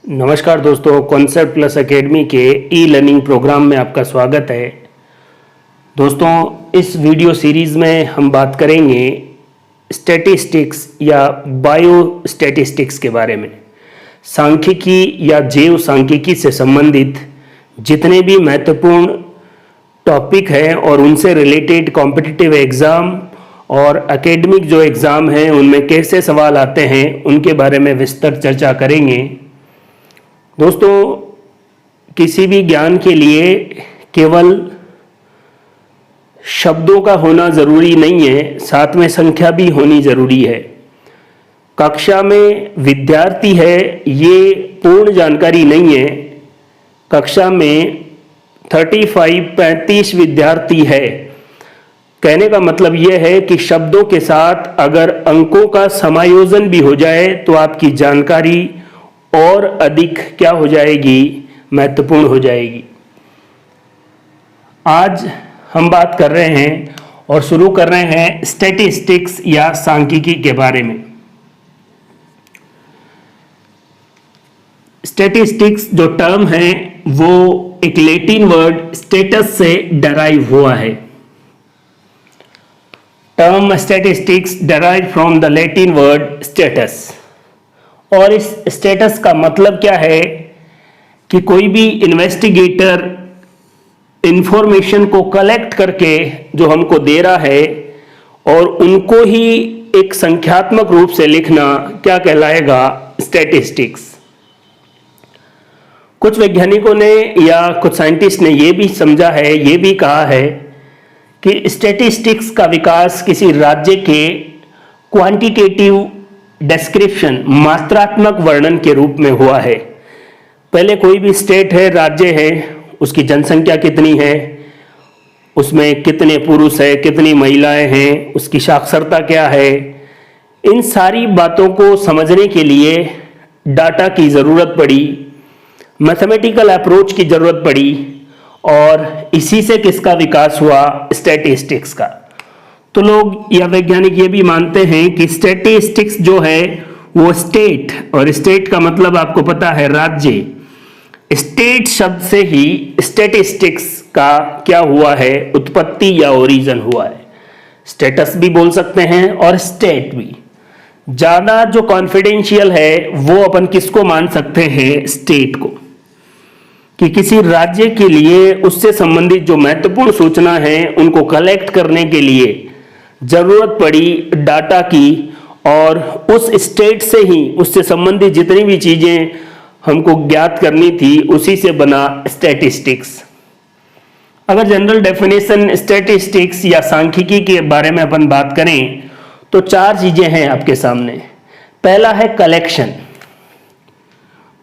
नमस्कार दोस्तों, concept plus academy के ई लर्निंग प्रोग्राम में आपका स्वागत है। दोस्तों, इस वीडियो सीरीज़ में हम बात करेंगे स्टैटिस्टिक्स या बायो स्टैटिस्टिक्स के बारे में। सांख्यिकी या जैव सांख्यिकी से संबंधित जितने भी महत्वपूर्ण टॉपिक हैं और उनसे रिलेटेड कॉम्पिटिटिव एग्ज़ाम और एकेडमिक जो एग्ज़ाम हैं उनमें कैसे सवाल आते हैं उनके बारे में विस्तृत चर्चा करेंगे। दोस्तों, किसी भी ज्ञान के लिए केवल शब्दों का होना ज़रूरी नहीं है, साथ में संख्या भी होनी ज़रूरी है। कक्षा में विद्यार्थी है ये पूर्ण जानकारी नहीं है। कक्षा में 35 विद्यार्थी है, कहने का मतलब यह है कि शब्दों के साथ अगर अंकों का समायोजन भी हो जाए तो आपकी जानकारी और अधिक क्या हो जाएगी, महत्वपूर्ण हो जाएगी। आज हम बात कर रहे हैं और शुरू कर रहे हैं स्टैटिस्टिक्स या सांख्यिकी के बारे में। स्टैटिस्टिक्स जो टर्म है वो एक लैटिन वर्ड स्टेटस से डराइव हुआ है। Term statistics derive from the Latin word status. और इस स्टेटस का मतलब क्या है कि कोई भी इन्वेस्टिगेटर इंफॉर्मेशन को कलेक्ट करके जो हमको दे रहा है और उनको ही एक संख्यात्मक रूप से लिखना क्या कहलाएगा, स्टैटिस्टिक्स। कुछ वैज्ञानिकों ने या कुछ साइंटिस्ट ने यह भी समझा है, ये भी कहा है कि स्टैटिस्टिक्स का विकास किसी राज्य के क्वांटिटेटिव डिस्क्रिप्शन, मात्रात्मक वर्णन के रूप में हुआ है। पहले कोई भी स्टेट है, राज्य है, उसकी जनसंख्या कितनी है, उसमें कितने पुरुष है, कितनी महिलाएं हैं, उसकी साक्षरता क्या है, इन सारी बातों को समझने के लिए डाटा की ज़रूरत पड़ी, मैथमेटिकल अप्रोच की ज़रूरत पड़ी और इसी से किसका विकास हुआ, स्टैटिस्टिक्स का। तो लोग या वैज्ञानिक ये भी मानते हैं कि स्टैटिस्टिक्स जो है वो स्टेट, और स्टेट का मतलब आपको पता है राज्य, स्टेट शब्द से ही स्टैटिस्टिक्स का क्या हुआ है, उत्पत्ति या ओरिजिन हुआ है। स्टेटस भी बोल सकते हैं और स्टेट भी। ज़्यादा जो कॉन्फिडेंशियल है वो अपन किसको मान सकते हैं, स्टेट को, कि किसी राज्य के लिए उससे संबंधित जो महत्वपूर्ण सूचना है उनको कलेक्ट करने के लिए जरूरत पड़ी डाटा की, और उस स्टेट से ही उससे संबंधित जितनी भी चीजें हमको ज्ञात करनी थी उसी से बना स्टैटिस्टिक्स। अगर जनरल डेफिनेशन स्टैटिस्टिक्स या सांख्यिकी के बारे में अपन बात करें तो चार चीजें हैं आपके सामने। पहला है कलेक्शन,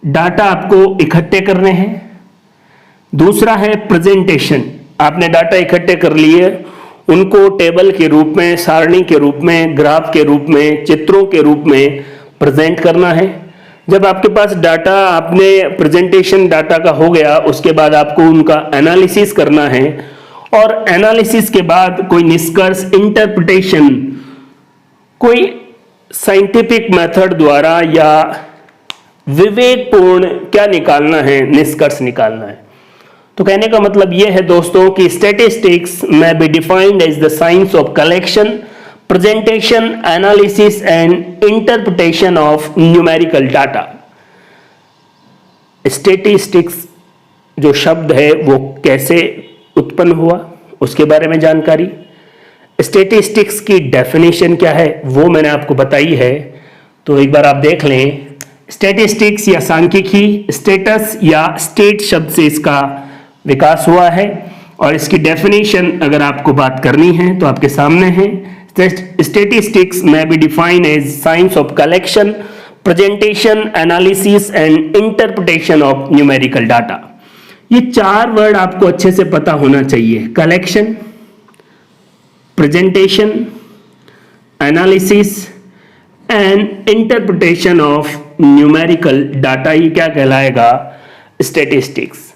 डाटा आपको इकट्ठे करने हैं। दूसरा है प्रेजेंटेशन, आपने डाटा इकट्ठे कर लिए, उनको टेबल के रूप में, सारणी के रूप में, ग्राफ के रूप में, चित्रों के रूप में प्रेजेंट करना है। जब आपके पास डाटा, आपने प्रेजेंटेशन डाटा का हो गया, उसके बाद आपको उनका एनालिसिस करना है और एनालिसिस के बाद कोई निष्कर्ष, इंटरप्रिटेशन, कोई साइंटिफिक मेथड द्वारा या विवेकपूर्ण क्या निकालना है, निष्कर्ष निकालना है। तो कहने का मतलब यह है दोस्तों कि स्टैटिस्टिक्स में be defined as the science of collection, presentation, analysis and interpretation of numerical data. Statistics जो शब्द है वो कैसे उत्पन्न हुआ उसके बारे में जानकारी, स्टैटिस्टिक्स की डेफिनेशन क्या है वो मैंने आपको बताई है, तो एक बार आप देख लें। स्टैटिस्टिक्स या सांख्यिकी, स्टेटस या स्टेट शब्द से इसका विकास हुआ है और इसकी डेफिनेशन अगर आपको बात करनी है तो आपके सामने है। स्टैटिस्टिक्स में be defined as science of collection, presentation, analysis and interpretation of numerical data. ये चार वर्ड आपको अच्छे से पता होना चाहिए। Collection, presentation, analysis and interpretation of numerical data, ये क्या कहलाएगा, स्टैटिस्टिक्स।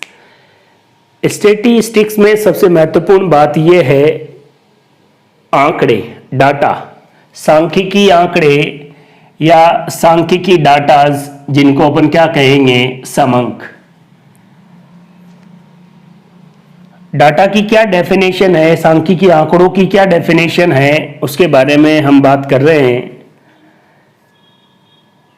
स्टैटिस्टिक्स में सबसे महत्वपूर्ण बात यह है आंकड़े, डाटा। सांख्यिकी आंकड़े या सांख्यिकी डाटाज जिनको अपन क्या कहेंगे, समंक। डाटा की क्या डेफिनेशन है, सांख्यिकी आंकड़ों की क्या डेफिनेशन है, उसके बारे में हम बात कर रहे हैं।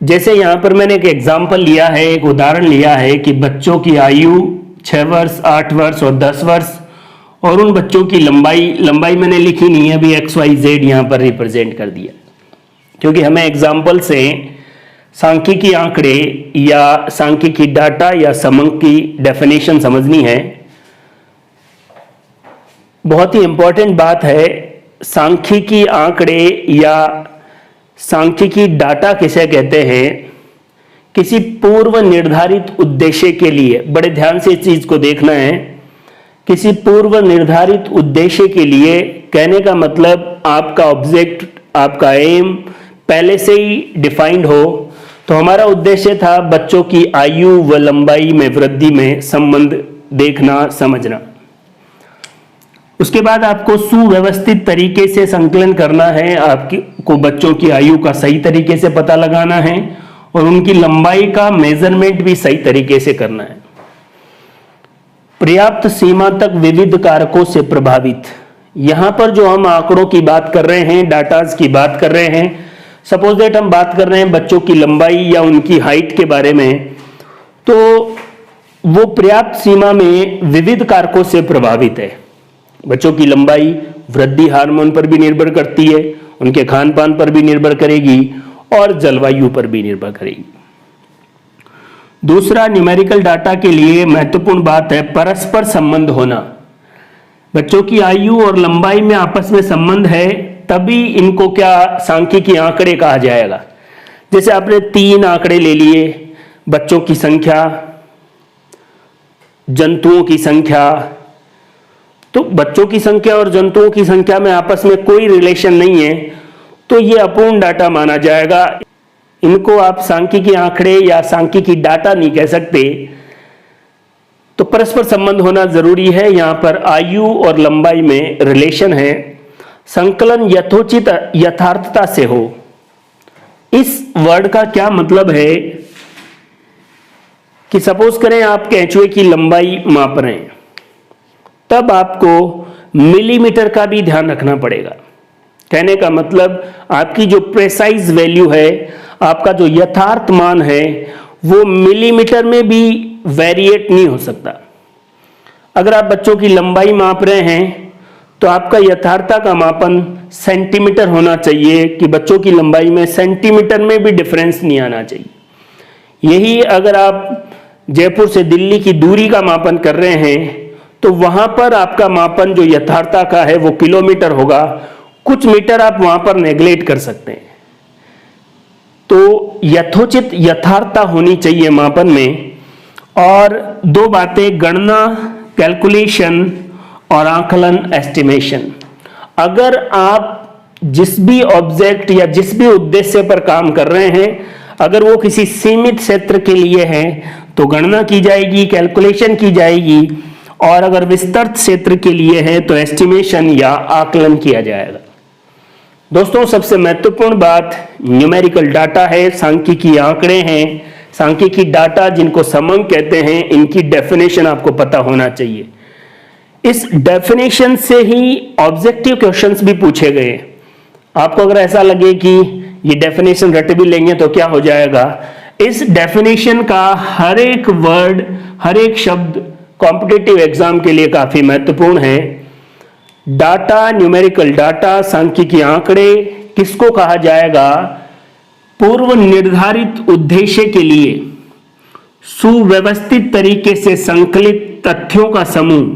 जैसे यहां पर मैंने एक एग्जाम्पल लिया है, एक उदाहरण लिया है कि बच्चों की आयु 6 वर्ष, 8 वर्ष और 10 वर्ष, और उन बच्चों की लंबाई मैंने लिखी नहीं है, अभी XYZ यहां पर रिप्रेजेंट कर दिया, क्योंकि हमें एग्जाम्पल से सांख्यिकी आंकड़े या सांख्यिकी डाटा या समंक की डेफिनेशन समझनी है। बहुत ही इंपॉर्टेंट बात है, सांख्यिकी आंकड़े या सांख्यिकी डाटा किसे कहते हैं, किसी पूर्व निर्धारित उद्देश्य के लिए, बड़े ध्यान से इस चीज को देखना है, किसी पूर्व निर्धारित उद्देश्य के लिए, कहने का मतलब आपका ऑब्जेक्ट, आपका एम पहले से ही डिफाइंड हो। तो हमारा उद्देश्य था बच्चों की आयु व लंबाई में वृद्धि में संबंध देखना, समझना। उसके बाद आपको सुव्यवस्थित तरीके से संकलन करना है, आपको बच्चों की आयु का सही तरीके से पता लगाना है और उनकी लंबाई का मेजरमेंट भी सही तरीके से करना है। पर्याप्त सीमा तक विविध कारकों से प्रभावित, यहां पर जो हम आंकड़ों की बात कर रहे हैं, डाटाज की बात कर रहे हैं, सपोज दैट हम बात कर रहे हैं बच्चों की लंबाई या उनकी हाइट के बारे में, तो वो पर्याप्त सीमा में विविध कारकों से प्रभावित है। बच्चों की लंबाई वृद्धि हार्मोन पर भी निर्भर करती है, उनके खान पान पर भी निर्भर करेगी और जलवायु पर भी निर्भर करेगी। दूसरा, न्यूमेरिकल डाटा के लिए महत्वपूर्ण बात है परस्पर संबंध होना। बच्चों की आयु और लंबाई में आपस में संबंध है, तभी इनको क्या सांख्यिकी आंकड़े कहा जाएगा। जैसे आपने 3 आंकड़े ले लिए, बच्चों की संख्या, जंतुओं की संख्या, तो बच्चों की संख्या और जंतुओं की संख्या में आपस में कोई रिलेशन नहीं है, तो ये अपूर्ण डाटा माना जाएगा। इनको आप सांख्यिकी आंकड़े या सांख्यिकी डाटा नहीं कह सकते। तो परस्पर संबंध होना जरूरी है। यहां पर आयु और लंबाई में रिलेशन है। संकलन यथोचित यथार्थता से हो, इस वर्ड का क्या मतलब है कि सपोज करें आप केंचुए की लंबाई माप रहे हैं, तब आपको मिलीमीटर का भी ध्यान रखना पड़ेगा। कहने का मतलब आपकी जो प्रेसाइज वैल्यू है, आपका जो यथार्थ मान है, वो मिलीमीटर में भी वेरिएट नहीं हो सकता। अगर आप बच्चों की लंबाई माप रहे हैं तो आपका यथार्थता का मापन सेंटीमीटर होना चाहिए कि बच्चों की लंबाई में सेंटीमीटर में भी डिफरेंस नहीं आना चाहिए। यही अगर आप जयपुर से दिल्ली की दूरी का मापन कर रहे हैं तो वहां पर आपका मापन जो यथार्थता का है वो किलोमीटर होगा, कुछ मीटर आप वहां पर नेग्लेक्ट कर सकते हैं। तो यथोचित यथार्थता होनी चाहिए मापन में। और 2 बातें, गणना कैलकुलेशन और आकलन एस्टिमेशन। अगर आप जिस भी ऑब्जेक्ट या जिस भी उद्देश्य पर काम कर रहे हैं, अगर वो किसी सीमित क्षेत्र के लिए है तो गणना की जाएगी, कैलकुलेशन की जाएगी, और अगर विस्तृत क्षेत्र के लिए है तो एस्टिमेशन या आकलन किया जाएगा। दोस्तों, सबसे महत्वपूर्ण बात न्यूमेरिकल डाटा है, सांख्यिकी आंकड़े हैं। सांख्यिकी डाटा जिनको समंक कहते हैं, इनकी डेफिनेशन आपको पता होना चाहिए। इस डेफिनेशन से ही ऑब्जेक्टिव क्वेश्चंस भी पूछे गए। आपको अगर ऐसा लगे कि ये डेफिनेशन रट भी लेंगे तो क्या हो जाएगा, इस डेफिनेशन का हर एक वर्ड, हर एक शब्द कॉम्पिटिटिव एग्जाम के लिए काफी महत्वपूर्ण है। डाटा, न्यूमेरिकल डाटा, सांख्यिकी आंकड़े किसको कहा जाएगा? पूर्व निर्धारित उद्देश्य के लिए सुव्यवस्थित तरीके से संकलित तथ्यों का समूह।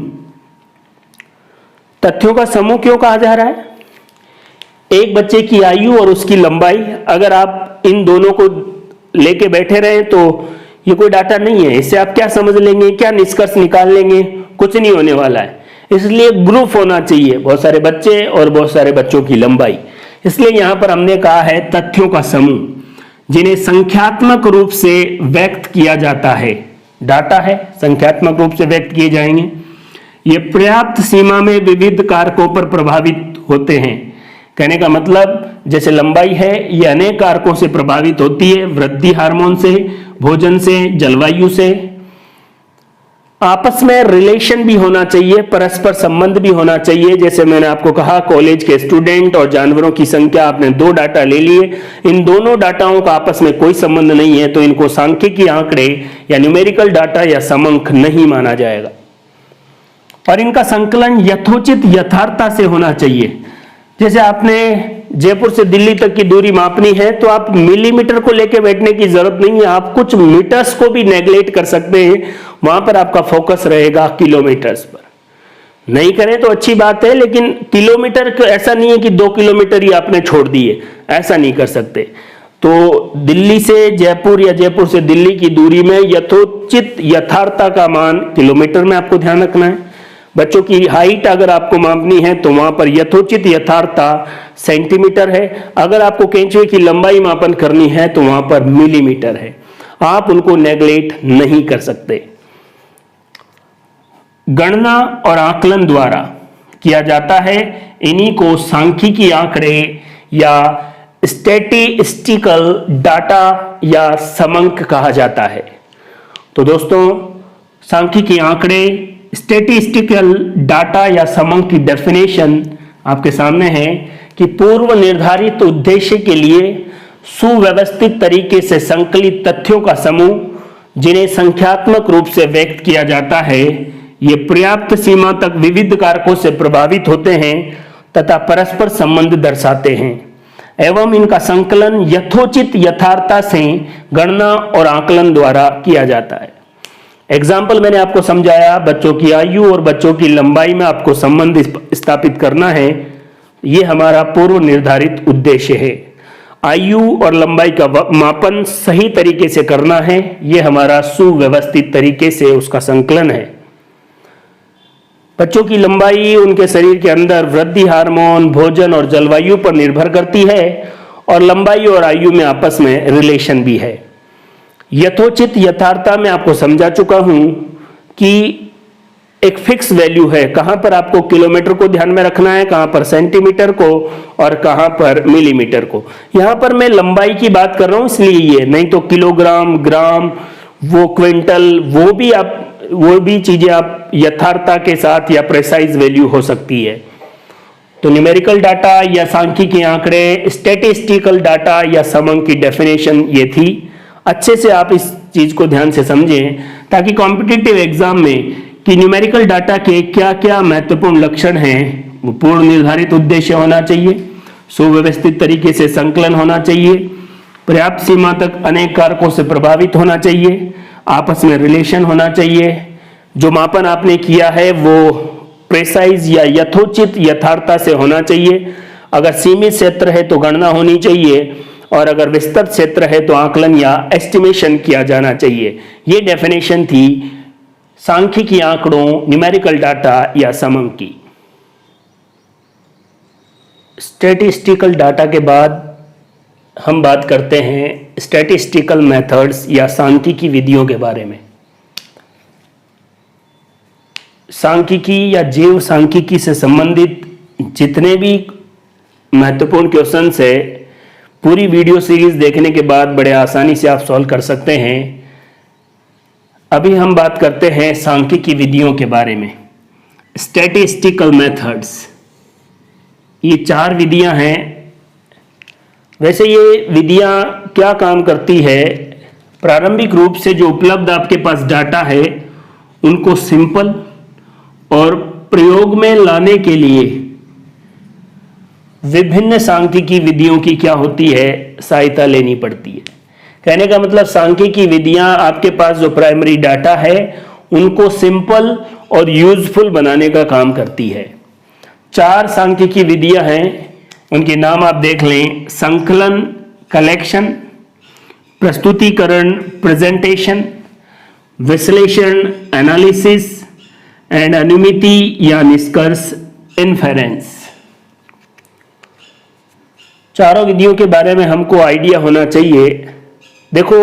तथ्यों का समूह क्यों कहा जा रहा है? एक बच्चे की आयु और उसकी लंबाई, अगर आप इन दोनों को लेके बैठे रहे तो ये कोई डाटा नहीं है। इससे आप क्या समझ लेंगे, क्या निष्कर्ष निकाल लेंगे? कुछ नहीं होने वाला है। इसलिए ग्रुप होना चाहिए, बहुत सारे बच्चे और बहुत सारे बच्चों की लंबाई। इसलिए यहां पर हमने कहा है तथ्यों का समूह, जिन्हें संख्यात्मक रूप से व्यक्त किया जाता है। डाटा है, संख्यात्मक रूप से व्यक्त किए जाएंगे। ये पर्याप्त सीमा में विविध कारकों पर प्रभावित होते हैं। कहने का मतलब जैसे लंबाई है, ये अनेक कारकों से प्रभावित होती है। वृद्धि हार्मोन से, भोजन से, जलवायु से। आपस में रिलेशन भी होना चाहिए, परस्पर संबंध भी होना चाहिए। जैसे मैंने आपको कहा, कॉलेज के स्टूडेंट और जानवरों की संख्या, आपने 2 डाटा ले लिए, इन दोनों डाटाओं का आपस में कोई संबंध नहीं है, तो इनको सांख्यिकी आंकड़े या न्यूमेरिकल डाटा या समंक नहीं माना जाएगा। और इनका संकलन यथोचित यथार्थता से होना चाहिए। जैसे आपने जयपुर से दिल्ली तक की दूरी मापनी है, तो आप मिलीमीटर को लेकर बैठने की जरूरत नहीं है, आप कुछ मीटर्स को भी नेगलेक्ट कर सकते हैं, वहां पर आपका फोकस रहेगा किलोमीटर्स पर। नहीं करें तो अच्छी बात है, लेकिन किलोमीटर ऐसा नहीं है कि 2 किलोमीटर ही आपने छोड़ दिए, ऐसा नहीं कर सकते। तो दिल्ली से जयपुर या जयपुर से दिल्ली की दूरी में यथोचित यथार्थता का मान किलोमीटर में आपको ध्यान रखना है। बच्चों की हाइट अगर आपको मापनी है तो वहां पर यथोचित यथार्थता सेंटीमीटर है। अगर आपको केंचुए की लंबाई मापन करनी है तो वहां पर मिलीमीटर है। आप उनको नेगलेक्ट नहीं कर सकते। गणना और आकलन द्वारा किया जाता है, इन्हीं को सांख्यिकी आंकड़े या स्टैटिस्टिकल डाटा या समंक कहा जाता है। तो दोस्तों, सांख्यिकी आंकड़े, स्टैटिस्टिकल डाटा या समंक की डेफिनेशन आपके सामने है कि पूर्व निर्धारित उद्देश्य के लिए सुव्यवस्थित तरीके से संकलित तथ्यों का समूह, जिन्हें संख्यात्मक रूप से व्यक्त किया जाता है, ये पर्याप्त सीमा तक विविध कारकों से प्रभावित होते हैं तथा परस्पर संबंध दर्शाते हैं एवं इनका संकलन यथोचित यथार्थता से गणना और आकलन द्वारा किया जाता है। एग्जाम्पल मैंने आपको समझाया, बच्चों की आयु और बच्चों की लंबाई में आपको संबंध स्थापित करना है, ये हमारा पूर्व निर्धारित उद्देश्य है। आयु और लंबाई का मापन सही तरीके से करना है, ये हमारा सुव्यवस्थित तरीके से उसका संकलन है। बच्चों की लंबाई उनके शरीर के अंदर वृद्धि हार्मोन, भोजन और जलवायु पर निर्भर करती है, और लंबाई और आयु में आपस में रिलेशन भी है। यथोचित यथार्थता में आपको समझा चुका हूं कि एक फिक्स वैल्यू है, कहां पर आपको किलोमीटर को ध्यान में रखना है, कहां पर सेंटीमीटर को और कहां पर मिलीमीटर को। यहां पर मैं लंबाई की बात कर रहा हूं इसलिए ये, नहीं तो किलोग्राम, ग्राम, वो क्विंटल, वो भी चीजें आप यथार्थता के साथ या प्रेसाइज वैल्यू हो सकती है। तो न्यूमेरिकल डाटा या सांख्यिकी आंकड़े, स्टैटिस्टिकल डाटा या समंक की डेफिनेशन ये थी। अच्छे से आप इस चीज को ध्यान से समझें ताकि कॉम्पिटिटिव एग्जाम में कि न्यूमेरिकल डाटा के क्या क्या महत्वपूर्ण लक्षण हैं। वो पूर्ण निर्धारित उद्देश्य होना चाहिए, सुव्यवस्थित तरीके से संकलन होना चाहिए, पर्याप्त सीमा तक अनेक कारकों से प्रभावित होना चाहिए, आपस में रिलेशन होना चाहिए, जो मापन आपने किया है वो प्रेसाइज या यथोचित यथार्थता से होना चाहिए। अगर सीमित क्षेत्र है तो गणना होनी चाहिए, और अगर विस्तृत क्षेत्र है तो आकलन या एस्टिमेशन किया जाना चाहिए। ये डेफिनेशन थी सांख्यिकी आंकड़ों, न्यूमेरिकल डाटा या समंक की। स्टैटिस्टिकल डाटा के बाद हम बात करते हैं स्टैटिस्टिकल मेथड्स या सांख्यिकी विधियों के बारे में। सांख्यिकी या जीव सांख्यिकी से संबंधित जितने भी महत्वपूर्ण क्वेश्चंस है, पूरी वीडियो सीरीज देखने के बाद बड़े आसानी से आप सॉल्व कर सकते हैं। अभी हम बात करते हैं सांख्यिकी विधियों के बारे में। स्टैटिस्टिकल मेथड्स, ये 4 विधियां हैं। वैसे ये विधियां क्या काम करती है? प्रारंभिक रूप से जो उपलब्ध आपके पास डाटा है उनको सिंपल और प्रयोग में लाने के लिए विभिन्न सांख्यिकी विधियों की क्या होती है, सहायता लेनी पड़ती है। कहने का मतलब सांख्यिकी विधियां आपके पास जो प्राइमरी डाटा है उनको सिंपल और यूजफुल बनाने का काम करती है। 4 सांख्यिकी विधियां हैं, उनके नाम आप देख लें। संकलन कलेक्शन, प्रस्तुतिकरण प्रेजेंटेशन, विश्लेषण एनालिसिस एंड अनुमिति या निष्कर्ष इन्फेरेंस। चारों विधियों के बारे में हमको आइडिया होना चाहिए। देखो,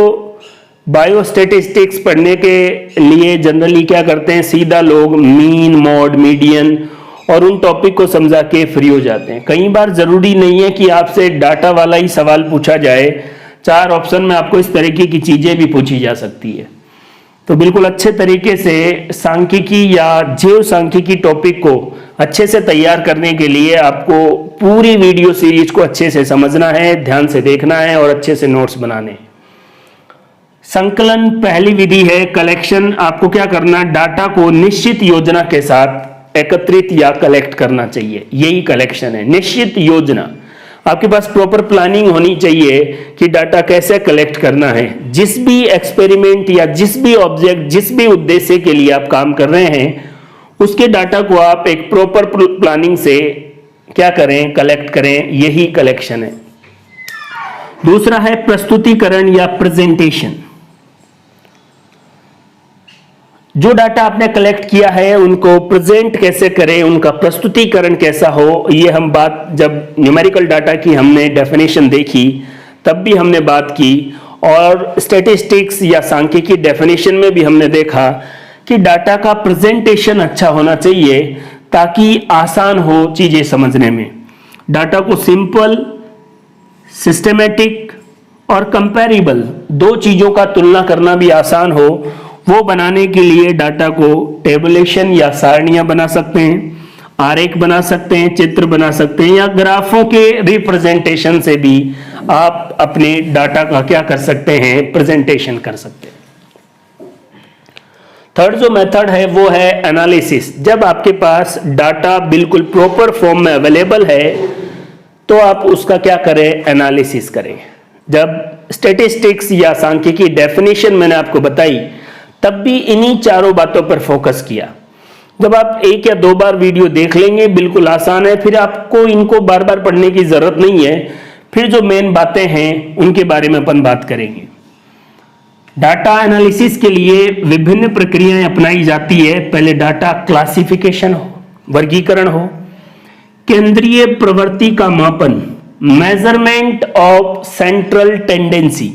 बायोस्टैटिस्टिक्स पढ़ने के लिए जनरली क्या करते हैं, सीधा लोग मीन, मॉड, मीडियन और उन टॉपिक को समझा के फ्री हो जाते हैं। कई बार जरूरी नहीं है कि आपसे डाटा वाला ही सवाल पूछा जाए, 4 ऑप्शन में आपको इस तरीके की चीजें भी पूछी जा सकती है। तो बिल्कुल अच्छे तरीके से सांख्यिकी या जीव सांख्यिकी टॉपिक को अच्छे से तैयार करने के लिए आपको पूरी वीडियो सीरीज को अच्छे से समझना है, ध्यान से देखना है और अच्छे से नोट्स बनाने। संकलन पहली विधि है कलेक्शन। आपको क्या करना, डाटा को निश्चित योजना के साथ एकत्रित या कलेक्ट करना चाहिए, यही कलेक्शन है। निश्चित योजना, आपके पास प्रॉपर प्लानिंग होनी चाहिए कि डाटा कैसे कलेक्ट करना है। जिस भी एक्सपेरिमेंट या जिस भी ऑब्जेक्ट, जिस भी उद्देश्य के लिए आप काम कर रहे हैं, उसके डाटा को आप एक प्रॉपर प्लानिंग से क्या करें, कलेक्ट करें, यही कलेक्शन है। दूसरा है प्रस्तुतिकरण या प्रेजेंटेशन। जो डाटा आपने कलेक्ट किया है उनको प्रेजेंट कैसे करें, उनका प्रस्तुतिकरण कैसा हो, ये हम बात जब न्यूमेरिकल डाटा की हमने डेफिनेशन देखी तब भी हमने बात की, और स्टैटिस्टिक्स या सांख्यिकी डेफिनेशन में भी हमने देखा कि डाटा का प्रेजेंटेशन अच्छा होना चाहिए ताकि आसान हो चीजें समझने में। डाटा को सिंपल, सिस्टमेटिक और कंपैरेबल, 2 चीजों का तुलना करना भी आसान हो, वो बनाने के लिए डाटा को टेबुलेशन या सारणियां बना सकते हैं, आरेख बना सकते हैं, चित्र बना सकते हैं, या ग्राफों के रिप्रेजेंटेशन से भी आप अपने डाटा का क्या कर सकते हैं, प्रेजेंटेशन कर सकते हैं। थर्ड जो मेथड है वो है एनालिसिस। जब आपके पास डाटा बिल्कुल प्रॉपर फॉर्म में अवेलेबल है तो आप उसका क्या करें, एनालिसिस करें। जब स्टैटिस्टिक्स या सांख्यिकी डेफिनेशन मैंने आपको बताई तब भी इन्हीं चारों बातों पर फोकस किया। जब आप 1 या 2 बार वीडियो देख लेंगे बिल्कुल आसान है, फिर आपको इनको बार बार पढ़ने की जरूरत नहीं है। फिर जो मेन बातें हैं उनके बारे में अपन बात करेंगे। डाटा एनालिसिस के लिए विभिन्न प्रक्रियाएं अपनाई जाती है। पहले डाटा क्लासिफिकेशन हो, वर्गीकरण हो, केंद्रीय प्रवृत्ति का मापन, मेजरमेंट ऑफ सेंट्रल टेंडेंसी,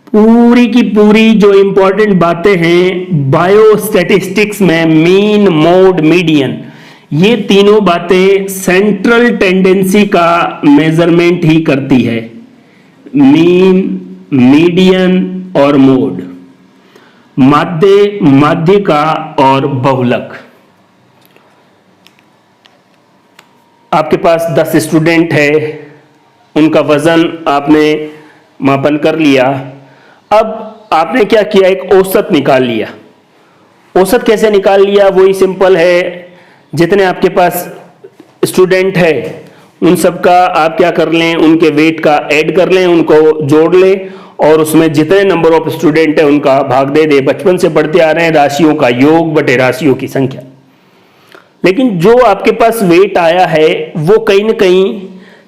पूरी की पूरी जो इंपॉर्टेंट बातें हैं बायोस्टैटिस्टिक्स में मीन, मोड, मीडियन, ये तीनों बातें सेंट्रल टेंडेंसी का मेजरमेंट ही करती है। मीन, मीडियन और मोड, माध्य, माध्यिका और बहुलक। आपके पास 10 स्टूडेंट है, उनका वजन आपने मापन कर लिया। अब आपने क्या किया, एक औसत निकाल लिया। औसत कैसे निकाल लिया, वही सिंपल है। जितने आपके पास स्टूडेंट है उन सबका आप क्या कर लें, उनके वेट का ऐड कर लें, उनको जोड़ लें और उसमें जितने नंबर ऑफ स्टूडेंट है उनका भाग दे दे। बचपन से पढ़ते आ रहे हैं राशियों का योग बटे राशियों की संख्या। लेकिन जो आपके पास वेट आया है वो कहीं ना कहीं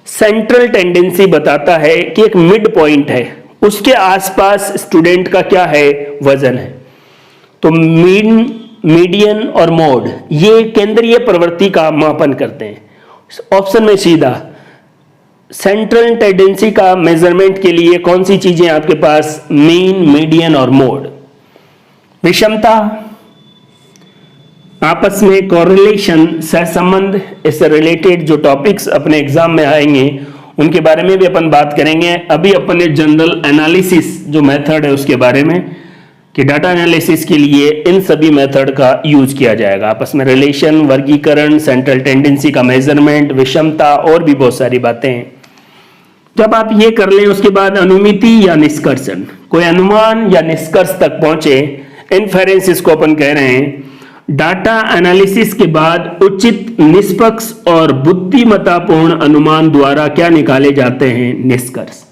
सेंट्रल टेंडेंसी बताता है कि एक मिड पॉइंट है, उसके आसपास स्टूडेंट का क्या है, वजन है। तो मीन, मीडियन और मोड ये केंद्रीय प्रवृत्ति का मापन करते हैं। ऑप्शन में सीधा सेंट्रल टेंडेंसी का मेजरमेंट के लिए कौन सी चीजें आपके पास, मीन, मीडियन और मोड। विषमता, आपस में कोरिलेशन, सहसंबंध, इससे रिलेटेड जो टॉपिक्स अपने एग्जाम में आएंगे उनके बारे में भी अपन बात करेंगे। अभी अपन ने जनरल एनालिसिस जो मेथड है उसके बारे में, कि डाटा एनालिसिस के लिए इन सभी मेथड का यूज किया जाएगा। आपस में रिलेशन, वर्गीकरण, सेंट्रल टेंडेंसी का मेजरमेंट, विषमता और भी बहुत सारी बातें हैं। जब आप ये कर लें उसके बाद अनुमिति या निष्कर्षण, कोई अनुमान या निष्कर्ष तक पहुंचे, इन्फेरेंस इसको अपन कह रहे हैं। डाटा एनालिसिस के बाद उचित, निष्पक्ष और बुद्धिमत्तापूर्ण अनुमान द्वारा क्या निकाले जाते हैं, निष्कर्ष।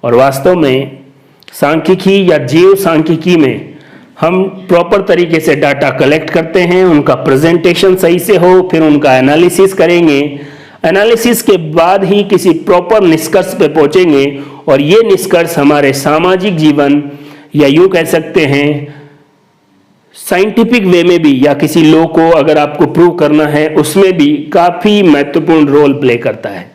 और वास्तव में सांख्यिकी या जीव सांख्यिकी में हम प्रॉपर तरीके से डाटा कलेक्ट करते हैं, उनका प्रेजेंटेशन सही से हो, फिर उनका एनालिसिस करेंगे। एनालिसिस के बाद ही किसी प्रॉपर निष्कर्ष पे पहुंचेंगे और ये निष्कर्ष हमारे सामाजिक जीवन या यूं कह सकते हैं साइंटिफिक वे में भी, या किसी लॉ को अगर आपको प्रूव करना है उसमें भी काफी महत्वपूर्ण रोल प्ले करता है।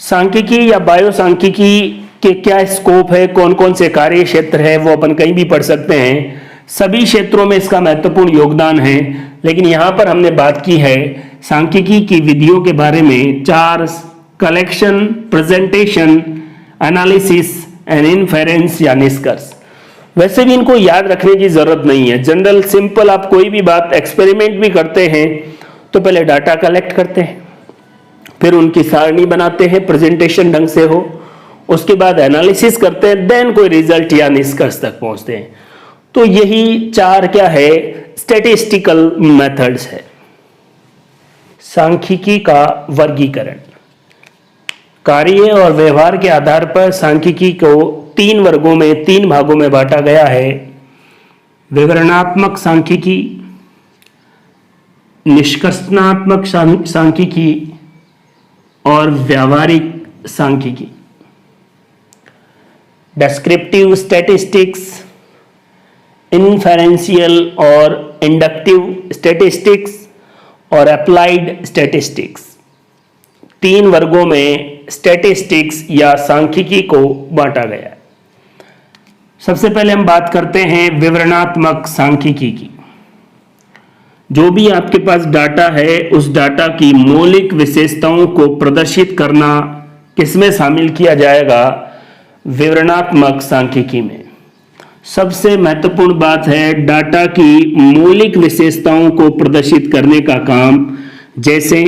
सांख्यिकी या बायो सांख्यिकी के क्या स्कोप है, कौन कौन से कार्य क्षेत्र है, वो अपन कहीं भी पढ़ सकते हैं। सभी क्षेत्रों में इसका महत्वपूर्ण योगदान है, लेकिन यहां पर हमने बात की है सांख्यिकी की विधियों के बारे में। 4: collection, presentation, analysis and inference या निष्कर्ष। वैसे भी इनको याद रखने की जरूरत नहीं है, जनरल सिंपल। आप कोई भी बात एक्सपेरिमेंट भी करते हैं तो पहले डाटा कलेक्ट करते हैं, फिर उनकी सारणी बनाते हैं, प्रेजेंटेशन ढंग से हो, उसके बाद एनालिसिस करते हैं, देन कोई रिजल्ट या निष्कर्ष तक पहुंचते हैं। तो यही 4 क्या है, स्टैटिस्टिकल मेथड्स है। सांख्यिकी का वर्गीकरण। कार्य और व्यवहार के आधार पर सांख्यिकी को 3 वर्गों में, 3 भागों में बांटा गया है। विवरणात्मक सांख्यिकी, निष्कर्षणात्मक सांख्यिकी और व्यावहारिक सांख्यिकी। डेस्क्रिप्टिव स्टैटिस्टिक्स, इन्फेरेंशियल और इंडक्टिव स्टैटिस्टिक्स और अप्लाइड स्टैटिस्टिक्स। 3 वर्गों में स्टैटिस्टिक्स या सांख्यिकी को बांटा गया है। सबसे पहले हम बात करते हैं विवरणात्मक सांख्यिकी की। जो भी आपके पास डाटा है, उस डाटा की मौलिक विशेषताओं को प्रदर्शित करना किसमें शामिल किया जाएगा, विवरणात्मक सांख्यिकी में। सबसे महत्वपूर्ण बात है डाटा की मौलिक विशेषताओं को प्रदर्शित करने का काम, जैसे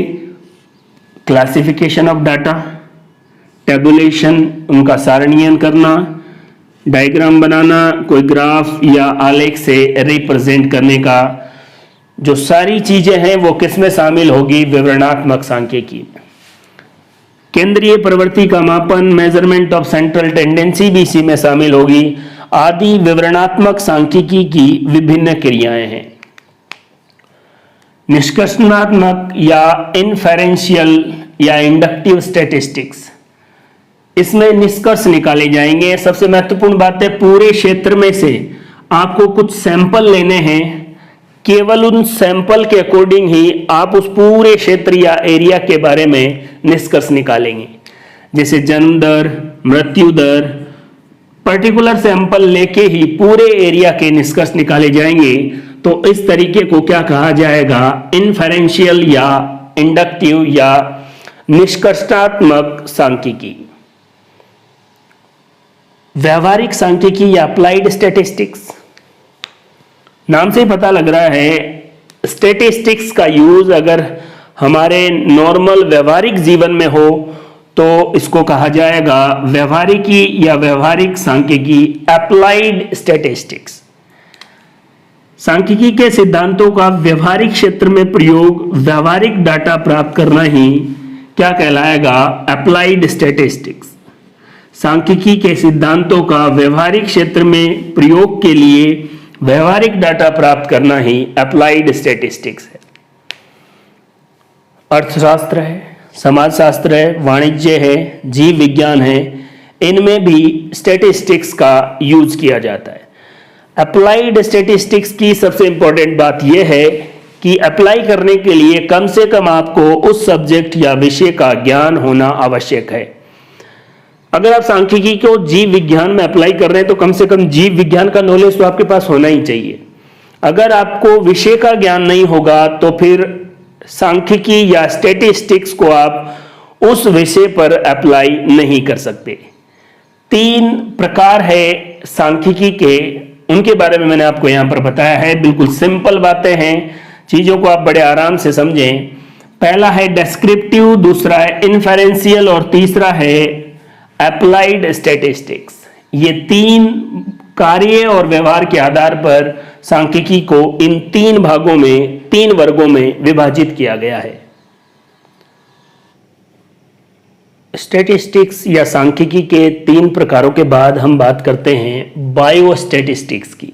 क्लासिफिकेशन ऑफ डाटा, टेबुलेशन, उनका सारणीयन करना, डायग्राम बनाना, कोई ग्राफ या आलेख से रिप्रेजेंट करने का, जो सारी चीजें हैं वो किसमें शामिल होगी, विवरणात्मक सांख्यिकी में। केंद्रीय प्रवृत्ति का मापन, मेजरमेंट ऑफ सेंट्रल टेंडेंसी भी इसी में शामिल होगी, आदि विवरणात्मक सांख्यिकी की विभिन्न क्रियाएं हैं। निष्कर्षणात्मक या इन्फेरेंशियल या इंडक्टिव स्टैटिस्टिक्स, इसमें निष्कर्ष निकाले जाएंगे। सबसे महत्वपूर्ण बात है, पूरे क्षेत्र में से आपको कुछ सैंपल लेने हैं, केवल उन सैंपल के अकॉर्डिंग ही आप उस पूरे क्षेत्र या एरिया के बारे में निष्कर्ष निकालेंगे। जैसे जन्म दर, मृत्यु दर, पर्टिकुलर सैंपल लेके ही पूरे एरिया के निष्कर्ष निकाले जाएंगे। तो इस तरीके को क्या कहा जाएगा, इन्फेरेंशियल या इंडक्टिव या निष्कर्षात्मक सांख्यिकी। व्यावहारिक सांख्यिकी या अप्लाइड स्टैटिस्टिक्स, नाम से ही पता लग रहा है स्टैटिस्टिक्स का यूज अगर हमारे नॉर्मल व्यवहारिक जीवन में हो तो इसको कहा जाएगा व्यवहारिकी या व्यवहारिक सांख्यिकी, अप्लाइड स्टैटिस्टिक्स। सांख्यिकी के सिद्धांतों का व्यवहारिक क्षेत्र में प्रयोग, व्यवहारिक डाटा प्राप्त करना ही क्या कहलाएगा, अप्लाइड स्टैटिस्टिक्स। सांख्यिकी के सिद्धांतों का व्यवहारिक क्षेत्र में प्रयोग के लिए व्यवहारिक डाटा प्राप्त करना ही अप्लाइड स्टैटिस्टिक्स है। अर्थशास्त्र है, समाजशास्त्र है, वाणिज्य है, जीव विज्ञान है, इनमें भी स्टैटिस्टिक्स का यूज किया जाता है। अप्लाइड स्टैटिस्टिक्स की सबसे इंपॉर्टेंट बात यह है कि अप्लाई करने के लिए कम से कम आपको उस सब्जेक्ट या विषय का ज्ञान होना आवश्यक है। अगर आप सांख्यिकी को जीव विज्ञान में अप्लाई कर रहे हैं तो कम से कम जीव विज्ञान का नॉलेज तो आपके पास होना ही चाहिए। अगर आपको विषय का ज्ञान नहीं होगा तो फिर सांख्यिकी या स्टैटिस्टिक्स को आप उस विषय पर अप्लाई नहीं कर सकते। 3 प्रकार है सांख्यिकी के, उनके बारे में मैंने आपको यहां पर बताया है। बिल्कुल सिंपल बातें हैं, चीजों को आप बड़े आराम से समझें। पहला है डेस्क्रिप्टिव, दूसरा है इन्फेरेंशियल और तीसरा है अप्लाइड स्टैटिस्टिक्स। ये 3 कार्य और व्यवहार के आधार पर सांख्यिकी को इन 3 भागों में, 3 वर्गों में विभाजित किया गया है। स्टैटिस्टिक्स या सांख्यिकी के 3 प्रकारों के बाद हम बात करते हैं बायोस्टैटिस्टिक्स की।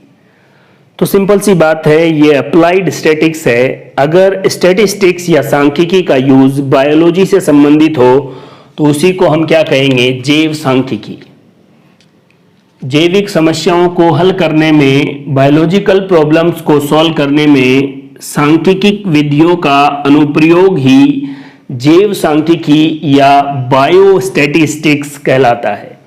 तो सिंपल सी बात है, ये अप्लाइड स्टैटिक्स है। अगर स्टैटिस्टिक्स या सांख्यिकी का यूज बायोलॉजी से संबंधित हो तो उसी को हम क्या कहेंगे, जैव सांख्यिकी। जैविक समस्याओं को हल करने में, बायोलॉजिकल प्रॉब्लम्स को सॉल्व करने में सांख्यिकी विधियों का अनुप्रयोग ही जैव सांख्यिकी या बायोस्टैटिस्टिक्स कहलाता है।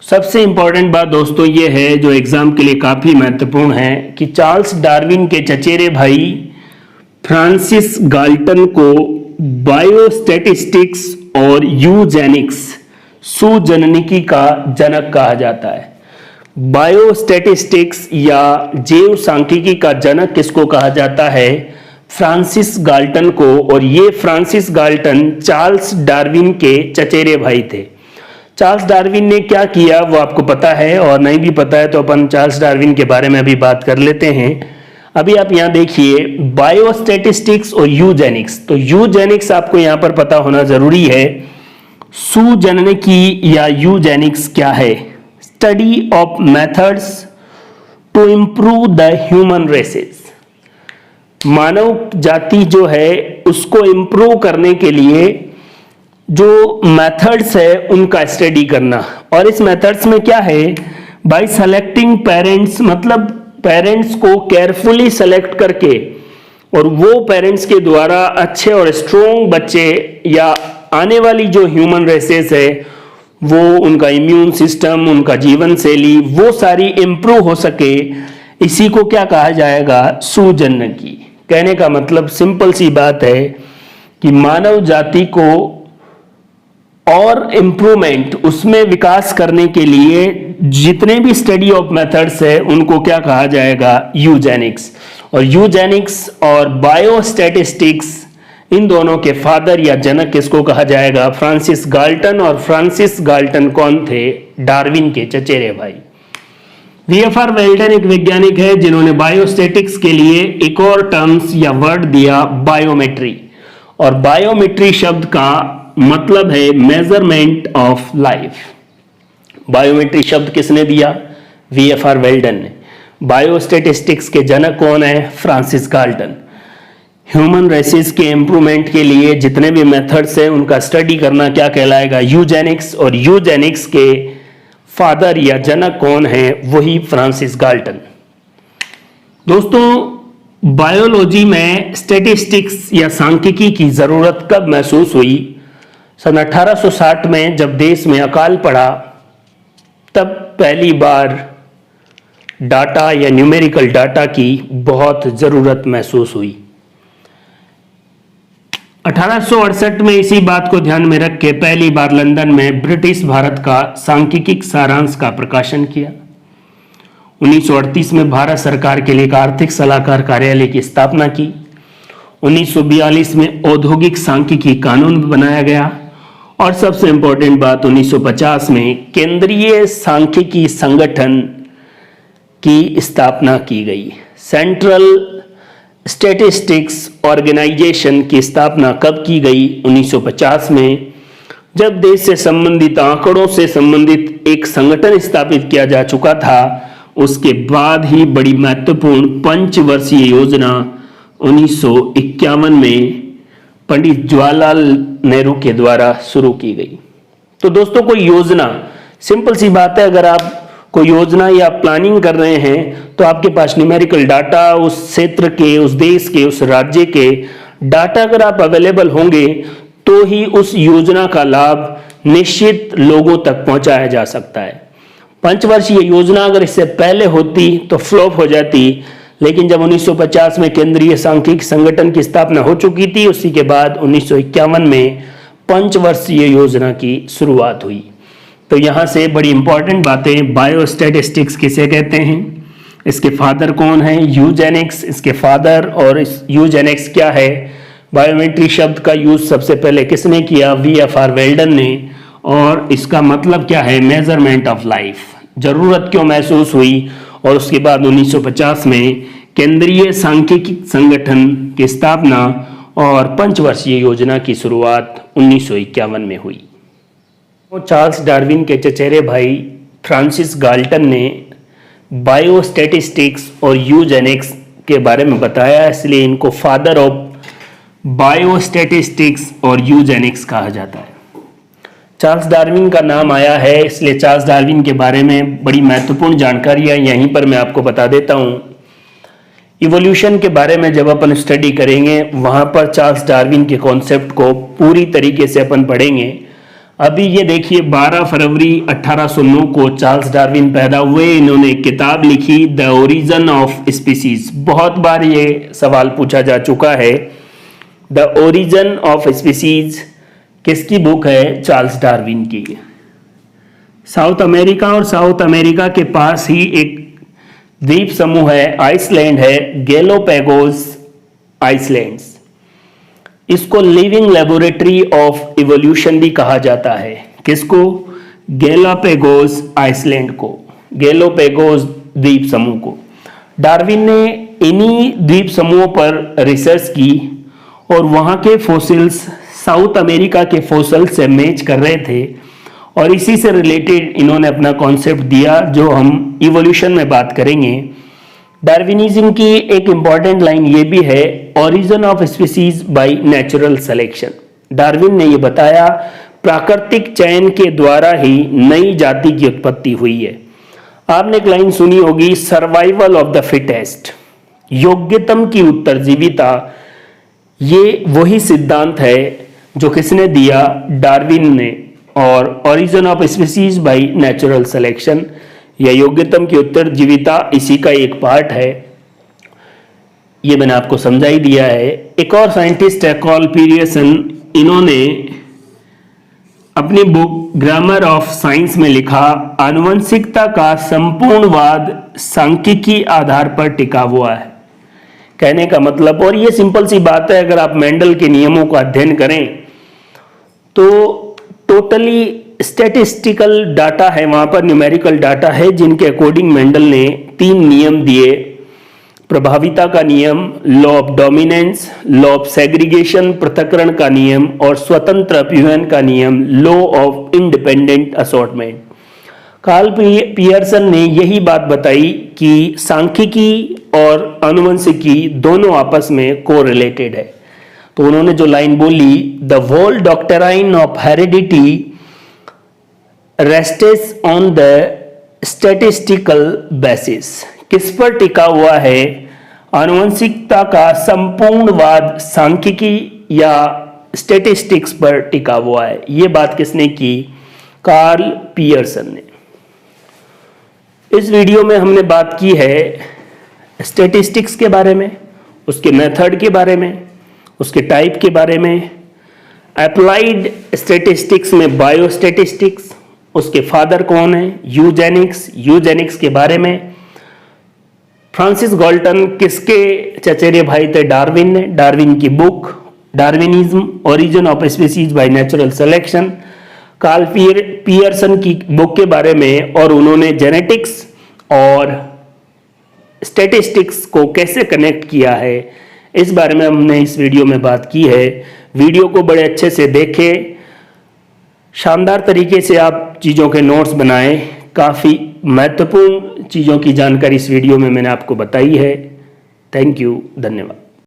सबसे इंपॉर्टेंट बात दोस्तों ये है, जो एग्जाम के लिए काफी महत्वपूर्ण है, कि चार्ल्स डार्विन के चचेरे भाई फ्रांसिस गाल्टन को बायोस्टैटिस्टिक्स और यूजेनिक्स सुजननिकी का जनक कहा जाता है। बायोस्टैटिस्टिक्स या जैव सांख्यिकी का जनक किसको कहा जाता है? फ्रांसिस गाल्टन को। और ये फ्रांसिस गाल्टन चार्ल्स डार्विन के चचेरे भाई थे। चार्ल्स डार्विन ने क्या किया वो आपको पता है, और नहीं भी पता है तो अपन चार्ल्स डार्विन के बारे में अभी बात कर लेते हैं। अभी आप यहां देखिए बायोस्टैटिस्टिक्स और यूजेनिक्स, तो यूजेनिक्स आपको यहां पर पता होना जरूरी है। सुजननिकी या यूजेनिक्स क्या है? Study of methods to improve the human races. मानव जाति जो है उसको इंप्रूव करने के लिए जो मेथड्स है उनका स्टडी करना। और इस मेथड्स में क्या है? बाय सेलेक्टिंग पेरेंट्स, मतलब पेरेंट्स को केयरफुली सेलेक्ट करके और वो पेरेंट्स के द्वारा अच्छे और स्ट्रोंग बच्चे या आने वाली जो ह्यूमन रेसेस है वो उनका इम्यून सिस्टम, उनका जीवन शैली, वो सारी इंप्रूव हो सके, इसी को क्या कहा जाएगा? सुजननिकी। कहने का मतलब सिंपल सी बात है कि मानव जाति को और इंप्रूवमेंट, उसमें विकास करने के लिए जितने भी स्टडी ऑफ मेथड्स है उनको क्या कहा जाएगा? यूजेनिक्स। और यूजेनिक्स और बायोस्टैटिस्टिक्स, इन दोनों के फादर या जनक किसको कहा जाएगा? Francis Galton. और फ्रांसिस गाल्टन कौन थे? डार्विन के चचेरे भाई। वीएफआर वेल्डन एक वैज्ञानिक है जिन्होंने बायोस्टैटिक्स के लिए एक और टर्म्स या वर्ड दिया, बायोमेट्री। और बायोमेट्री शब्द का मतलब है मेजरमेंट ऑफ लाइफ। बायोमेट्री शब्द किसने दिया? वीएफआर वेल्डन ने। बायोस्टैटिस्टिक्स के जनक कौन है? Francis Galton. ह्यूमन रेसेस के इंप्रूवमेंट के लिए जितने भी मेथड्स हैं उनका स्टडी करना क्या कहलाएगा? यूजेनिक्स। और यूजेनिक्स के फादर या जनक कौन है? वही फ्रांसिस गाल्टन। दोस्तों, बायोलॉजी में स्टैटिस्टिक्स या सांख्यिकी की जरूरत कब महसूस हुई? सन 1860 में जब देश में अकाल पड़ा तब पहली बार डाटा या न्यूमेरिकल डाटा की बहुत जरूरत महसूस हुई। 1868 में इसी बात को ध्यान में रख के पहली बार लंदन में ब्रिटिश भारत का सांख्यिकीय सारांश का प्रकाशन किया। 1938 में भारत सरकार के लिए एक आर्थिक सलाहकार कार्यालय की स्थापना की। 1942 में औद्योगिक सांख्यिकी कानून बनाया गया। और सबसे इंपॉर्टेंट बात, 1950 में केंद्रीय सांख्यिकी संगठन की स्थापना की गई। सेंट्रल स्टैटिस्टिक्स ऑर्गेनाइजेशन की स्थापना कब की गई? 1950 में, जब देश से संबंधित आंकड़ों से संबंधित एक संगठन स्थापित किया जा चुका था। उसके बाद ही बड़ी महत्वपूर्ण पंचवर्षीय योजना 1951 में पंडित जवाहरलाल नेहरू के द्वारा शुरू की गई। तो दोस्तों, कोई योजना, सिंपल सी बात है, अगर आप कोई योजना या प्लानिंग कर रहे हैं तो आपके पास न्यूमेरिकल डाटा, उस क्षेत्र के, उस देश के, उस राज्य के डाटा अगर आप अवेलेबल होंगे तो ही उस योजना का लाभ निश्चित लोगों तक पहुंचाया जा सकता है। पंचवर्षीय योजना अगर इससे पहले होती तो फ्लॉप हो जाती, लेकिन जब 1950 में केंद्रीय सांख्यिकी संगठन की स्थापना हो चुकी थी, उसी के बाद 1951 में पंचवर्षीय योजना की शुरुआत हुई। तो यहां से बड़ी इंपॉर्टेंट बातें, बायोस्टैटिस्टिक्स किसे कहते हैं, इसके फादर कौन है? यूजेनिक्स इसके फादर। और इस यूजेनिक्स क्या है? बायोमेट्री शब्द का यूज सबसे पहले किसने किया? वीएफआर वेल्डन ने। और इसका मतलब क्या है? Measurement of life. जरूरत क्यों महसूस हुई? और उसके बाद 1950 में केंद्रीय सांख्यिकी संगठन की स्थापना और पंचवर्षीय योजना की शुरुआत 1951 में हुई। चार्ल्स डार्विन के चचेरे भाई फ्रांसिस गाल्टन ने बायोस्टैटिस्टिक्स और यूजेनिक्स के बारे में बताया, इसलिए इनको फादर ऑफ बायोस्टैटिस्टिक्स और यूजेनिक्स कहा जाता है। चार्ल्स डार्विन का नाम आया है, इसलिए चार्ल्स डार्विन के बारे में बड़ी महत्वपूर्ण जानकारियां यहीं पर मैं आपको बता देता हूं। इवोल्यूशन के बारे में जब अपन स्टडी करेंगे वहां पर चार्ल्स डार्विन के कॉन्सेप्ट को पूरी तरीके से अपन पढ़ेंगे। अभी ये देखिए 12 फरवरी 1809 को चार्ल्स डार्विन पैदा हुए। इन्होंने एक किताब लिखी, द ओरिजिन ऑफ स्पीसीज। बहुत बार ये सवाल पूछा जा चुका है। द ओरिजिन ऑफ स्पीसीज किसकी बुक है? चार्ल्स डार्विन की। साउथ अमेरिका और साउथ अमेरिका के पास ही एक द्वीप समूह है, आइसलैंड है, गैलोपैगोस आइसलैंड्स। इसको लिविंग लेबोरेटरी ऑफ इवोल्यूशन भी कहा जाता है। किसको? गैलापेगोस आइसलैंड को, गैलोपैगोस द्वीप समूह को। डार्विन ने इन्हीं द्वीप समूहों पर रिसर्च की और वहाँ के फॉसिल्स साउथ अमेरिका के फॉसिल से मैच कर रहे थे और इसी से रिलेटेड इन्होंने अपना कॉन्सेप्ट दिया जो हम इवोल्यूशन में बात करेंगे। डार्विनिज्म की एक इंपॉर्टेंट लाइन ये भी है, origin of species by natural selection. Darwin ने ये बताया प्राकृतिक चयन के द्वारा ही नई जाति की उत्पत्ति हुई है। आपने एक लाइन सुनी होगी, सर्वाइवल ऑफ द फिटेस्ट, योग्यतम की उत्तरजीविता। ये वही सिद्धांत है जो किसने दिया? डार्विन ने। और origin of species by natural selection या योग्यतम की उत्तरजीविता इसी का एक पार्ट है। ये मैंने आपको समझा ही दिया है। एक और साइंटिस्ट है कार्ल पियर्सन, इन्होंने अपनी बुक ग्रामर ऑफ साइंस में लिखा, आनुवंशिकता का संपूर्णवाद सांख्यिकी आधार पर टिका हुआ है। कहने का मतलब, और ये सिंपल सी बात है, अगर आप मेंडल के नियमों का अध्ययन करें तो टोटली स्टैटिस्टिकल डाटा है, वहां पर न्यूमेरिकल डाटा है जिनके अकॉर्डिंग मेंडल ने 3 नियम दिए। प्रभाविता का नियम, law of dominance, law of segregation पृथक्करण का नियम और स्वतंत्र अपव्ययन का नियम, law of independent assortment. Karl Pearson ने यही बात बताई कि सांख्यिकी और आनुवंशिकी दोनों आपस में कोरिलेटेड है। तो उन्होंने जो लाइन बोली, the whole doctrine of heredity rests on the statistical basis. किस पर टिका हुआ है? आनुवंशिकता का संपूर्णवाद सांख्यिकी या स्टैटिस्टिक्स पर टिका हुआ है। यह बात किसने की? कार्ल पियर्सन ने। इस वीडियो में हमने बात की है स्टैटिस्टिक्स के बारे में, उसके मेथड के बारे में, उसके टाइप के बारे में, अप्लाइड स्टैटिस्टिक्स में बायोस्टैटिस्टिक्स, उसके फादर कौन है, यूजेनिक्स के बारे में, फ्रांसिस गाल्टन किसके चचेरे भाई थे? डार्विन ने, डार्विन की book Darwinism origin of species by natural selection, Karl Pearson की बुक के बारे में, और उन्होंने जेनेटिक्स और स्टैटिस्टिक्स को कैसे कनेक्ट किया है, इस बारे में हमने इस वीडियो में बात की है। वीडियो को बड़े अच्छे से देखें, शानदार तरीके से आप चीज़ों के नोट्स बनाएं। काफ़ी महत्वपूर्ण चीज़ों की जानकारी इस वीडियो में मैंने आपको बताई है। थैंक यू, धन्यवाद।